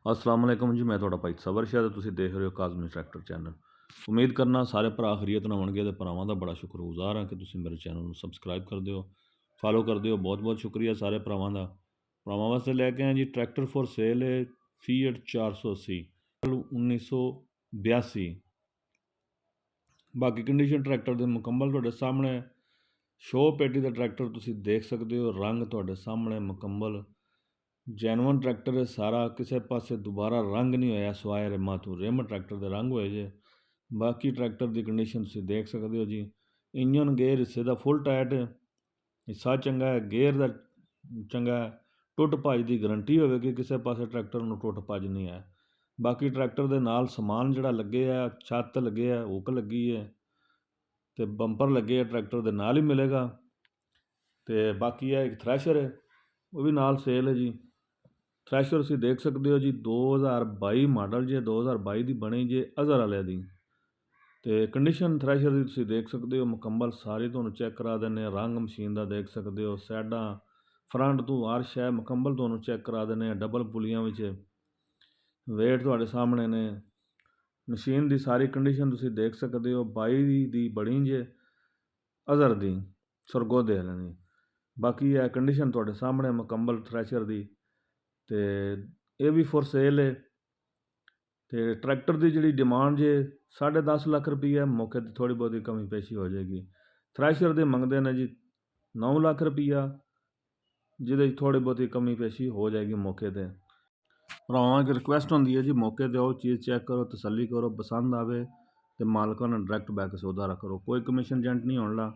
अस्सलाम वालेकुम जी। मैं तुहाडा भाई सबर शाह ते तुसीं देख रहे हो काज़मी ट्रैक्टर चैनल। उम्मीद करना सारे भरा खैरियत नाल होणगे ते भरावां दा बड़ा शुक्रगुजार हाँ कि तुसीं मेरे चैनल नूं सबसक्राइब करदे हो, फॉलो करदे हो। बहुत बहुत शुक्रिया सारे भरावां दा। भरावां वास्ते लैके आए जी ट्रैक्टर फॉर सेल है फीएट 480 1982। बाकी कंडीशन ट्रैक्टर दे मुकम्मल तुहाडे सामने। शो पेटी दा ट्रैक्टर तुसीं देख सकदे हो, रंग तुहाडे सामने मुकम्मल जैनवन ट्रैक्टर है सारा, किसी पासे दोबारा रंग नहीं होया सवाए रिमां तो। रिम ट्रैक्टर दे रंग होए जे। बाकी ट्रैक्टर की कंडीशन तुसीं देख सकते हो जी। इंजन गेयर हिस्से का फुल टाइट है, हिस्सा चंगा है, गेयर का चंगा है। टुट भज की गारंटी होगी, किसी पासे ट्रैक्टर में टुट भज नहीं है। बाकी ट्रैक्टर के नाल समान जोड़ा लगे है, छत लगे है, हुक लगी है तो बंपर लगे है, ट्रैक्टर के नाल ही मिलेगा। तो बाकी है एक थ्रैशर है, वो भी नाल सेल है जी। थ्रैशर तुसीं देख सकते हो जी, 2022 मॉडल जे, 2022 की बनी जे अज़हर वाले दी। तो कंडीशन थ्रैशर की तुसीं देख सकते हो मुकम्मल सारी, तुहानूं चैक करा देने। रंग मशीन का देख सकते हो, साइडां फ्रंट तो हर शै मुकम्मल तुहानूं चैक करा देने। डबल पुलियां विच वेट तुहाडे सामने ने। मशीन की सारी कंडीशन तुसीं देख सकते हो। 22 की बनी जे अज़हर दी, सरगोधे वाले दी। बाकी है कंडीशन तुहाडे सामने मुकम्मल थ्रैशर की। तो यह भी फॉर सेल है। तो ट्रैक्टर की जी डिमांड जे 10.5 लाख रुपया, मौके पर थोड़ी बहुत कमी पेशी हो जाएगी। थ्रैशर के मंगते हैं जी 9 लाख रुपया, जिहदे थोड़ी बहुत कमी पेशी हो जाएगी मौके पर। भरावां एक रिक्वेस्ट होंदी है जी, मौके पर आओ, चीज़ चैक करो, तसल्ली करो, पसंद आवे तो मालकां नाल डायरैक्ट बैक सौदा करो। कोई कमीशन एजेंट नहीं होने ला।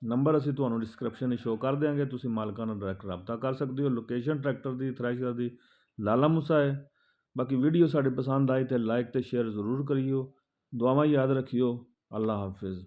नंबर असीं तुहानूं डिस्क्रिप्शन शो कर देंगे, तुसीं मालकां नाल डायरैक्ट रबता कर सकते हो। लोकेशन ट्रैक्टर की थ्रैशर की लाला मूसा है। बाकी वीडियो साड़ी पसंद आई तो लाइक तो शेयर जरूर करियो। दुआवां याद रखियो। अल्लाह हाफिज़।